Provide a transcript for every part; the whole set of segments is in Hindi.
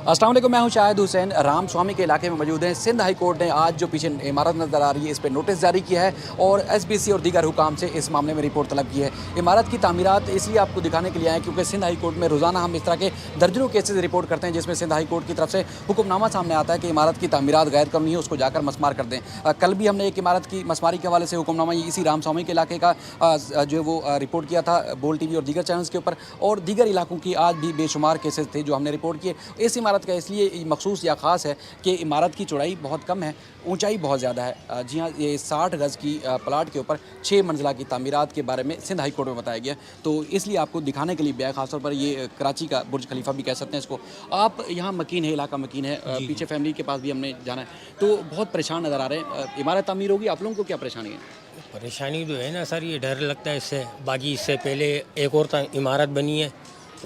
अस्सलाम वालेकुम, मैं हूं शाहिद हुसैन। राम स्वामी के इलाके में मौजूद हैं। सिंध हाई कोर्ट ने आज जो पीछे इमारत नज़र आ रही है इस पर नोटिस जारी किया है और एसबीसी और दीगर हुकाम से इस मामले में रिपोर्ट तलब की है। इमारत की तामीरात इसलिए आपको दिखाने के लिए आए क्योंकि सिंध हाई कोर्ट में रोज़ाना हम इस तरह के दर्जनों केसेज रिपोर्ट करते हैं जिसमें सिंध हाई कोर्ट की तरफ से हुक्मनामा सामने आता है कि इमारत की तामीरात गैर कानूनी है, उसको जाकर मसमार कर दें। कल भी हमने एक इमारत की मसमारी के हवाले से हुक्मनामा इसी राम स्वामी के इलाके का जो वो रिपोर्ट किया था बोल टीवी और दीगर चैनल्स के ऊपर, और दीगर इलाकों की आज भी बेशुमार केसेस थे जो हमने रिपोर्ट किए। इस इमारत का इसलिए मखसूस या ख़ास है कि इमारत की चौड़ाई बहुत कम है, ऊंचाई बहुत ज़्यादा है। जी हाँ, ये 60 गज़ की प्लाट के ऊपर 6 मंजिला की तामीरात के बारे में सिंध हाई कोर्ट में बताया गया। तो इसलिए आपको दिखाने के लिए भी आया, खासतौर पर ये कराची का बुर्ज खलीफा भी कह सकते हैं इसको। आप यहाँ मकीन है, इलाका मकीन है, पीछे फैमिली के पास भी हमने जाना है, तो बहुत परेशान नज़र आ रहे हैं। इमारत तामीर होगी, आप लोगों को क्या परेशानी है? परेशानी तो है ना सर, ये डर लगता है इससे। बाकी इससे पहले एक और इमारत बनी है,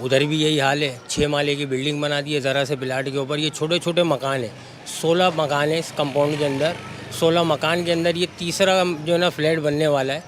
उधर भी यही हाल है। 6 माले की बिल्डिंग बना दी है ज़रा से प्लाट के ऊपर। ये छोटे छोटे मकान हैं, 16 मकान हैं इस कंपाउंड के अंदर। 16 मकान के अंदर ये तीसरा जो है ना फ्लैट बनने वाला है,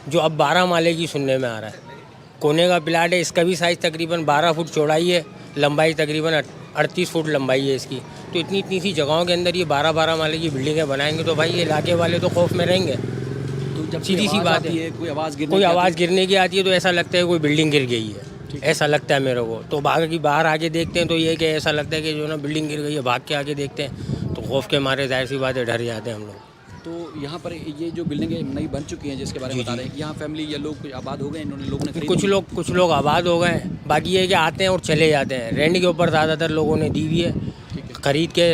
जो अब 12 माले की सुनने में आ रहा है। कोने का प्लाट है, इसका भी साइज़ तकरीबन 12 फुट चौड़ाई है, लंबाई तकरीबन 38 फुट लंबाई है इसकी। तो इतनी इतनी सी जगहों के अंदर ये 12-12 माले की बिल्डिंगें बनाएंगे तो भाई ये इलाके वाले तो खौफ में रहेंगे। तो जब सीधी सी बात है, कोई आवाज़ गिरने की आती है तो ऐसा लगता है कोई बिल्डिंग गिर गई है, ऐसा लगता है मेरे को। तो बाहर आके देखते हैं तो ये कि ऐसा लगता है कि जो ना बिल्डिंग गिर गई है। भाग के आके देखते हैं तो खौफ के मारे जाहिर सी बात है डर जाते हैं हम लोग। तो यहाँ पर ये जो बिल्डिंगें नई बन चुकी हैं जिसके बारे में बता रहे हैं कि यहाँ फैमिली या लोग आबाद हो गए, लोगों ने कुछ लोग आबाद हो गए, बाकी ये कि आते हैं और चले जाते हैं। रेंट के ऊपर ज़्यादातर लोगों ने दी हुई है, ख़रीद के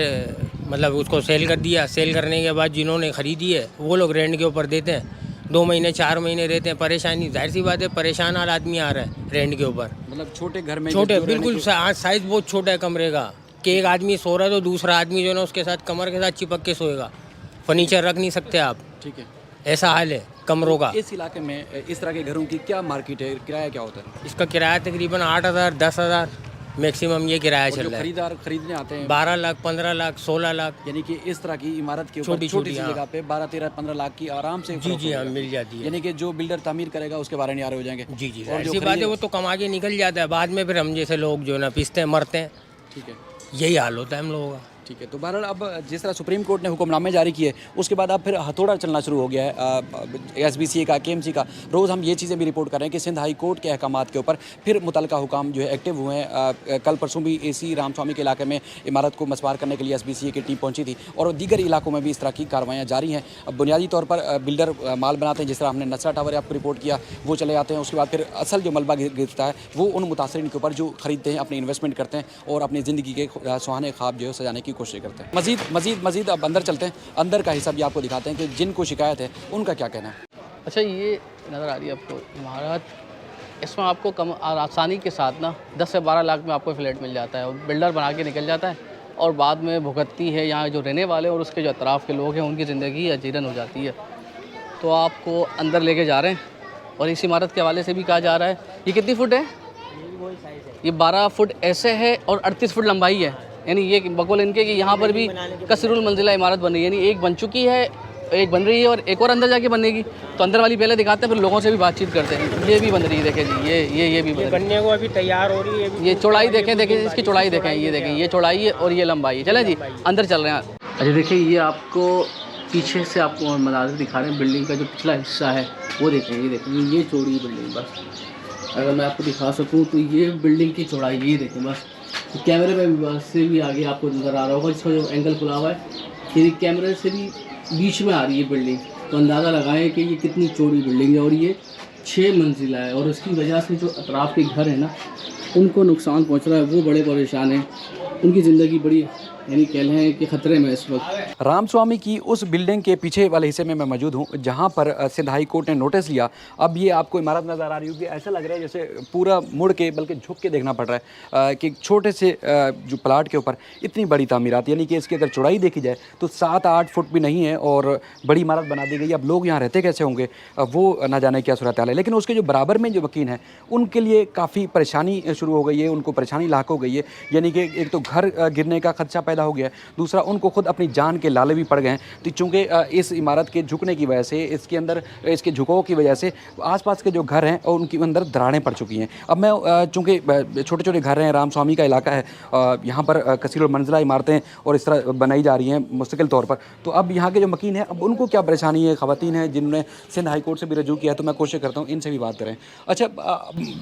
मतलब उसको सेल कर दिया। सेल करने के बाद जिन्होंने ख़रीदी है वो लोग रेंट के ऊपर देते हैं, 2 महीने 4 महीने रहते हैं। परेशानी जाहिर सी बात है, परेशान हाल आदमी आ रहा है रेंट के ऊपर। मतलब छोटे घर में, छोटे बिल्कुल साइज़ बहुत छोटा है कमरे का, कि एक आदमी सो रहा है तो दूसरा आदमी जो है ना उसके साथ कमर के साथ चिपक के सोएगा। फर्नीचर रख नहीं सकते आप, ठीक है, ऐसा हाल है कमरों का। इस इलाके में इस तरह के घरों की क्या मार्केट है, किराया क्या होता है? इसका किराया तकरीबन 8,000 10,000 मैक्सिमम ये किराया चल रहा है। खरीदार खरीदने आते हैं 12 लाख 15 लाख 16 लाख, यानी कि इस तरह की इमारत के ऊपर छोटी सी जगह पे 12 13 15 लाख की आराम से जी हाँ मिल जाती है। यानी कि जो बिल्डर तामीर करेगा उसके बारे में आ रहे हो जाएंगे। जी और ऐसी बात है, वो तो कमा के निकल जाता है, बाद में फिर हम जैसे लोग जो ना पिसते हैं मरते हैं। ठीक है, यही हाल होता है हम लोगों का। ठीक है। तो बहरहाल अब जिस तरह सुप्रीम कोर्ट ने हुक्मनामे जारी किए उसके बाद अब फिर हथौड़ा चलना शुरू हो गया है एसबीसी का, केएमसी का। रोज़ हम ये चीज़ें भी रिपोर्ट कर रहे हैं कि सिंध हाई कोर्ट के अहकामात के ऊपर फिर मुतलका हुकाम जो है एक्टिव हुए हैं। कल परसों भी इसी राम स्वामी के इलाके में इमारत को मसवार करने के लिए एसबीसी की टीम पहुंची थी और दीगर इलाकों में भी इस तरह की कार्रवाइयाँ जारी हैं। बुनियादी तौर पर बिल्डर माल बनाते हैं, जिस तरह हमने नसरा टावर आपको रिपोर्ट किया, वो चले जाते हैं। उसके बाद फिर असल जो मलबा गिरता है वो उन मुतासरीन के ऊपर जो ख़रीदते हैं, अपनी इन्वेस्टमेंट करते हैं और अपनी ज़िंदगी के सुहाने ख्वाब जो है सजाने की कोशिश करते हैं। मज़ीद अब अंदर चलते हैं, अंदर का हिस्सा भी आपको दिखाते हैं कि जिनको शिकायत है उनका क्या कहना है। अच्छा, ये नज़र आ रही है आपको इमारत, इसमें आपको कम आसानी के साथ ना 10 से 12 लाख में आपको फ्लैट मिल जाता है और बिल्डर बना के निकल जाता है और बाद में भुगतती है यहाँ जो रहने वाले और उसके जो अतराफ़ के लोग हैं उनकी ज़िंदगी अजीरन हो जाती है। तो आपको अंदर लेके जा रहे हैं और इस इमारत के हवाले से भी कहा जा रहा है ये कितनी फ़ुट है? ये 12 फुट ऐसे है और 38 फुट लंबाई है। यानी ये बकौल इनके कि यहाँ पर भी कसरुल मंजिला इमारत बन रही है, यानी एक बन चुकी है, एक बन रही है और एक और अंदर जाके बनेगी। तो अंदर वाली पहले दिखाते हैं, फिर लोगों से भी बातचीत करते हैं। ये भी बन रही है, देखें जी, ये भी बनने को अभी तैयार हो रही है। ये चौड़ाई देखें इसकी चौड़ाई देखें, ये देखें ये चौड़ाई है और ये लंबाई है। चलें जी अंदर चल रहे हैं। अच्छा देखिए, ये आपको पीछे से आपको मनाज़िर दिखा रहे हैं बिल्डिंग का जो पिछला हिस्सा है वो देखें। ये देखें ये चौड़ी बिल्डिंग, बस अगर मैं आपको दिखा सकूँ तो ये बिल्डिंग की चौड़ाई ये देखें बस। तो कैमरे में से भी आगे आपको नज़र आ रहा होगा, इसका जो एंगल खुला हुआ है ये कैमरे से भी बीच में आ रही है बिल्डिंग। तो अंदाज़ा लगाएं कि ये कितनी चौड़ी बिल्डिंग है और ये 6 मंजिला है और उसकी वजह से जो अतराफ़ के घर हैं ना उनको नुकसान पहुंच रहा है, वो बड़े परेशान हैं, उनकी ज़िंदगी बड़ी यानी कह लें कि ख़तरे में इस वक्त। राम स्वामी की उस बिल्डिंग के पीछे वाले हिस्से में मैं मौजूद हूँ जहाँ पर सिंध हाई कोर्ट ने नोटिस लिया। अब ये आपको इमारत नज़र आ रही होगी, ऐसा लग रहा है जैसे पूरा मुड़ के बल्कि झुक के देखना पड़ रहा है कि छोटे से जो प्लाट के ऊपर इतनी बड़ी तामीरात, यानी कि इसकी अगर चौड़ाई देखी जाए तो 7-8 फुट भी नहीं है और बड़ी इमारत बना दी गई। अब लोग यहाँ रहते कैसे होंगे वो ना जाने क्या सूरत हाल है। लेकिन उसके जो बराबर में जो मकीन है उनके लिए काफ़ी परेशानी शुरू हो गई है, उनको परेशानी लाक हो गई है। यानी कि एक तो घर गिरने का खदशा पैदा हो गया है, दूसरा उनको खुद अपनी जान के लाले भी पड़ गए हैं। तो चूँकि इस इमारत के झुकने की वजह से, इसके अंदर इसके झुकाव की वजह से आसपास के जो घर हैं और उनके अंदर दरारें पड़ चुकी हैं। अब मैं चूँकि छोटे छोटे घर हैं, रामस्वामी का इलाका है, यहाँ पर कसीर मंजिला इमारतें और इस तरह बनाई जा रही हैं मुस्तकिल तौर पर। तो अब यहाँ के जो मकीन हैं, अब उनको क्या परेशानी है, ख़वातीन हैं जिन्होंने सिंध हाई कोर्ट से भी रजू किया, तो मैं कोशिश करता हूँ इनसे भी बात करें। अच्छा,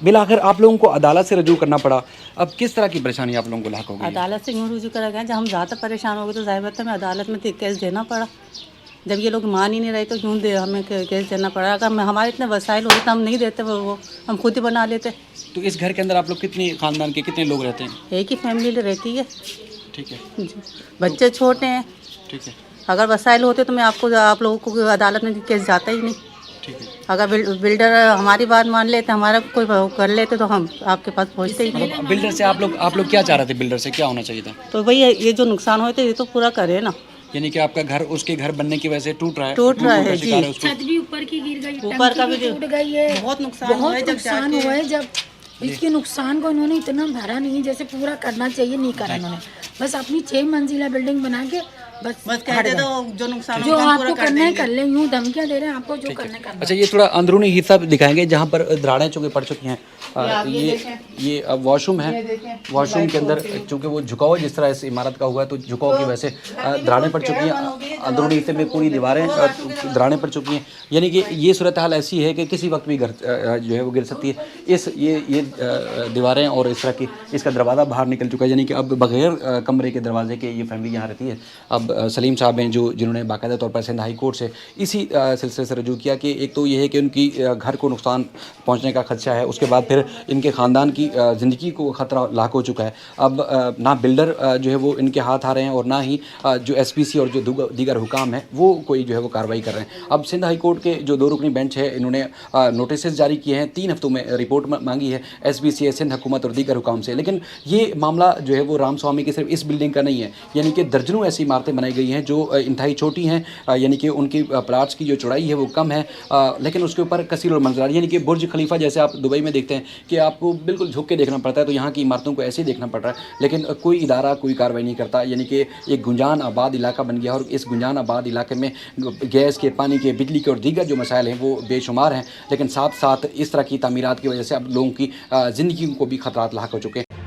बिलाखिर आप लोगों को अदालत से रजू करना पड़ा, अब किस तरह की परेशानी आप लोगों को लाक हो गई? अदालत से यूँ रुजू करा गया, जब हम ज़्यादा परेशान हो गए तो ज़ाहिर बात है हमें अदालत में केस देना पड़ा। जब ये लोग मान ही नहीं रहे तो क्यों दे, हमें केस देना पड़ा। अगर हमारे इतने वसाइल होते तो हम नहीं देते, वो हम खुद ही बना लेते। तो इस घर के अंदर आप लोग कितनी ख़ानदान के कितने लोग रहते हैं? एक ही फैमिली रहती है। ठीक है जी, बच्चे छोटे हैं। ठीक है अगर वसाइल होते तो मैं आप लोगों को अदालत में केस जाता ही नहीं। ठीक है। अगर बिल्डर हमारी बात मान लेते, हमारा कोई कर लेते तो हम आपके पास पहुँचते ही नहीं। बिल्डर से आप लोग क्या चाह रहे थे? बिल्डर से क्या होना चाहिए था? तो वही ये जो नुकसान हुए थे ये तो पूरा करे ना। यानी कि आपका घर उसके घर बनने की वजह से टूट रहा है जी। छत भी ऊपर की गिर गई, ऊपर का भी टूट गई है, बहुत नुकसान हुआ है। जब इसके नुकसान को इन्होंने इतना भरा नहीं जैसे पूरा करना चाहिए, नहीं करा इन्होंने। बस अपनी 6 मंजिला बिल्डिंग बना के बस कहते तो जो नुकसान जो आपको करना है कर ले, यूँ धमकियाँ दे रहे हैं आपको जो करना है। अच्छा, ये थोड़ा अंदरूनी हिस्सा दिखाएंगे जहाँ पर दरारें चूँकि पड़ चुकी हैं। ये वॉशरूम है, वॉशरूम के अंदर चूँकि वो झुकाव जिस तरह इस इमारत का हुआ है तो झुकाव की वजह से दरारें पड़ चुकी हैं। अंदरूनी हिस्से में पूरी दीवारें दरारें पड़ चुकी हैं। यानी कि ये सूरत हाल ऐसी है कि किसी वक्त भी घर जो है वो गिर सकती है। ये दीवारें और इस तरह की इसका दरवाज़ा बाहर निकल चुका है, यानी कि अब बगैर कमरे के दरवाजे के ये फैमिली यहाँ रहती है। अब सलीम साहब हैं जिन्होंने बाकायदा तौर पर सिंध हाई कोर्ट से इसी सिलसिले से रजू किया कि एक तो ये है कि उनकी घर को नुकसान पहुंचने का खदशा है, उसके बाद फिर इनके ख़ानदान की ज़िंदगी को ख़तरा लाक हो चुका है। अब ना बिल्डर जो है वो इनके हाथ आ रहे हैं और ना ही जो SPC और जो दीगर हुकाम हैं वो कोई जो है वो कार्रवाई कर रहे हैं। अब सिंध हाई कोर्ट के जो 2 रुकनी बेंच है, इन्होंने नोटिस जारी किए हैं, 3 हफ्तों में रिपोर्ट मांगी है SBC, सिंध हुकूमत और दीगर हुकाम से। लेकिन ये मामला जो है वो रामस्वामी के सिर्फ इस बिल्डिंग का नहीं है, यानी कि दर्जनों ऐसी इमारतें बनाई गई हैं जो इंतहाई छोटी हैं, यानी कि उनकी प्लाट्स की जो चौड़ाई है वो कम है, लेकिन उसके ऊपर कसीर और मंजर, यानी कि बुर्ज खलीफा जैसे आप दुबई में देखते हैं कि आपको बिल्कुल झुक के देखना पड़ता है, तो यहाँ की इमारतों को ऐसे ही देखना पड़ रहा है। लेकिन कोई इदारा कोई कार्रवाई नहीं करता, यानी कि एक गुंजान आबाद इलाका बन गया और इस गुंजान आबाद इलाके में गैस के, पानी के, बिजली के और दीगर जो मसाइल हैं वो बेशुमार हैं। लेकिन साथ साथ इस तरह की तामीरात की वजह से अब लोगों की ज़िंदगी को भी खतरात लाक हो चुके हैं।